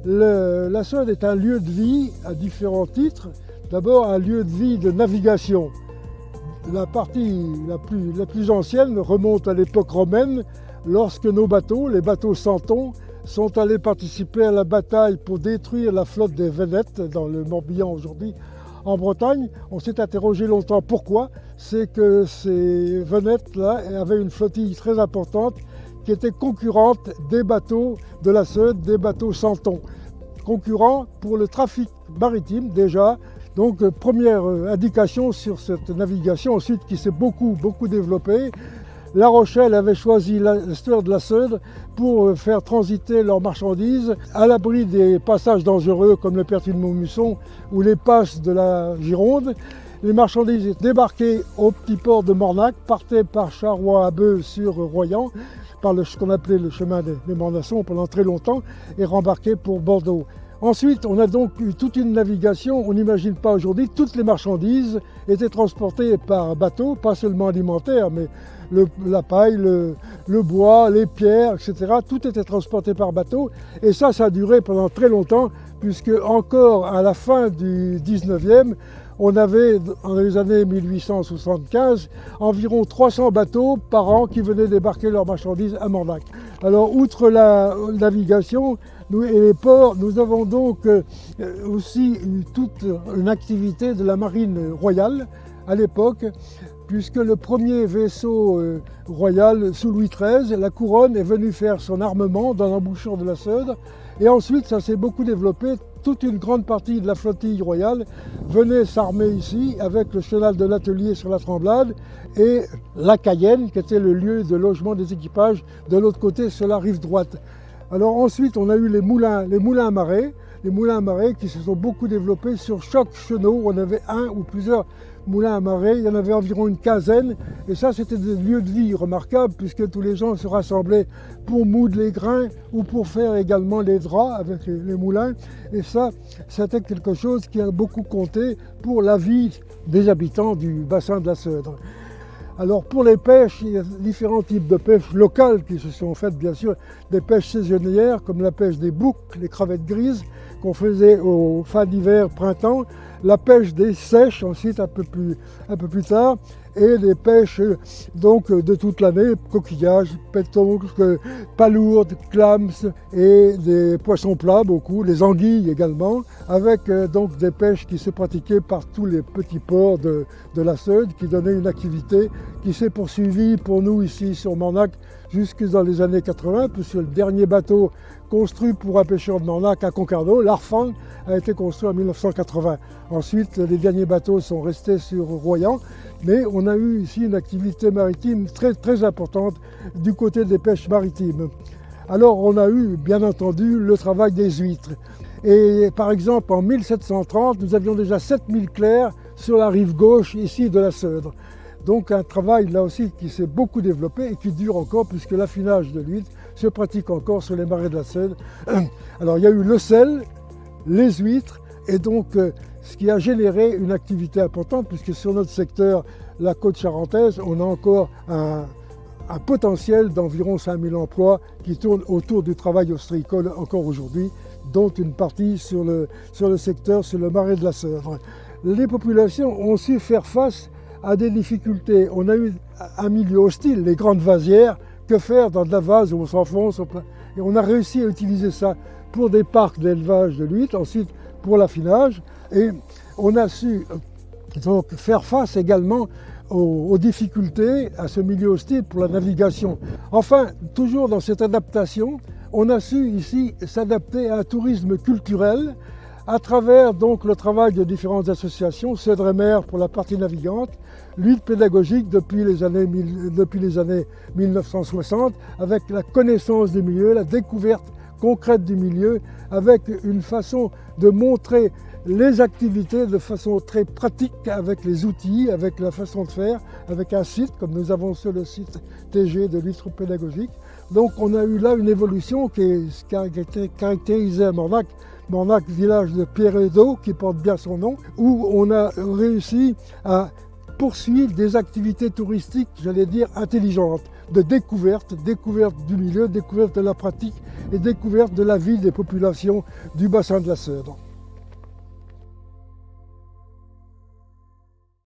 La Saude est un lieu de vie à différents titres. D'abord, un lieu de vie de navigation. La partie la plus ancienne remonte à l'époque romaine, lorsque nos bateaux, les bateaux Santon, sont allés participer à la bataille pour détruire la flotte des Vénètes dans le Morbihan aujourd'hui. En Bretagne, on s'est interrogé longtemps pourquoi. C'est que ces Vénètes-là avaient une flottille très importante qui était concurrente des bateaux de la Saude, des bateaux Santon. Concurrents pour le trafic maritime déjà. Donc première indication sur cette navigation, ensuite qui s'est beaucoup développée. La Rochelle avait choisi l'estuaire de la Saude pour faire transiter leurs marchandises à l'abri des passages dangereux comme le Pertuis de Montmusson ou les passes de la Gironde. Les marchandises débarquaient au petit port de Mornac, partaient par Charrois à Bœuf sur Royan, par ce qu'on appelait le chemin des Mornassons pendant très longtemps, et rembarquaient pour Bordeaux. Ensuite, on a donc eu toute une navigation, on n'imagine pas aujourd'hui, toutes les marchandises étaient transportées par bateau, pas seulement alimentaires, mais la paille, le bois, les pierres, etc. Tout était transporté par bateau. Et ça a duré pendant très longtemps, puisque encore à la fin du 19e, on avait, dans les années 1875, environ 300 bateaux par an qui venaient débarquer leurs marchandises à Mornac. Alors, outre la navigation et les ports, nous avons donc aussi eu toute une activité de la marine royale à l'époque, puisque le premier vaisseau royal sous Louis XIII, la Couronne, est venu faire son armement dans l'embouchure de la Saude. Et ensuite, ça s'est beaucoup développé. Toute une grande partie de la flottille royale venait s'armer ici avec le chenal de l'Atelier sur la Tremblade et la Cayenne, qui était le lieu de logement des équipages de l'autre côté, sur la rive droite. Alors ensuite, on a eu les moulins à marée. Les moulins à marée qui se sont beaucoup développés sur chaque chenot. On avait un ou plusieurs moulins à marée, il y en avait environ une quinzaine. Et ça, c'était des lieux de vie remarquables puisque tous les gens se rassemblaient pour moudre les grains ou pour faire également les draps avec les moulins. Et ça, c'était quelque chose qui a beaucoup compté pour la vie des habitants du bassin de la Seudre. Alors pour les pêches, il y a différents types de pêches locales qui se sont faites, bien sûr, des pêches saisonnières comme la pêche des boucs, les crevettes grises qu'on faisait au fin d'hiver, printemps, la pêche des seiches ensuite un peu plus tard, et les pêches donc de toute l'année, coquillages, pétoncles, palourdes, clams et des poissons plats beaucoup, les anguilles également, avec donc des pêches qui se pratiquaient par tous les petits ports de la Saude, qui donnaient une activité qui s'est poursuivie pour nous ici sur Mornac jusque dans les années 80, puisque le dernier bateau construit pour un pêcheur de Mornac à Concarneau, l'Arfang, a été construit en 1980. Ensuite, les derniers bateaux sont restés sur Royan, mais on a eu ici une activité maritime très importante du côté des pêches maritimes. Alors on a eu, bien entendu, le travail des huîtres. Et par exemple, en 1730, nous avions déjà 7000 clercs sur la rive gauche ici de la Seudre. Donc un travail là aussi qui s'est beaucoup développé et qui dure encore puisque l'affinage de l'huître se pratique encore sur les marais de la Seudre. Alors il y a eu le sel, les huîtres et donc ce qui a généré une activité importante puisque sur notre secteur, la côte charentaise, on a encore un potentiel d'environ 5000 emplois qui tournent autour du travail ostréicole encore aujourd'hui, dont une partie sur le secteur, sur le marais de la Seudre. Les populations ont su faire face à des difficultés. On a eu un milieu hostile, les grandes vasières. Que faire dans de la vase où on s'enfonce? Et on a réussi à utiliser ça pour des parcs d'élevage de l'huître, ensuite pour l'affinage. Et on a su donc faire face également aux difficultés à ce milieu hostile pour la navigation. Enfin, toujours dans cette adaptation, on a su ici s'adapter à un tourisme culturel à travers donc le travail de différentes associations, Seudre et Mer pour la partie navigante, lutte pédagogique depuis les années 1960, avec la connaissance du milieu, la découverte concrète du milieu, avec une façon de montrer les activités de façon très pratique, avec les outils, avec la façon de faire, avec un site, comme nous avons sur le site TG de lutte pédagogique. Donc on a eu là une évolution qui a été caractérisée à Mornac, village de pierre et d'eau, qui porte bien son nom, où on a réussi à poursuivre des activités touristiques, j'allais dire, intelligentes, de découverte du milieu, découverte de la pratique et découverte de la vie des populations du bassin de la Seudre.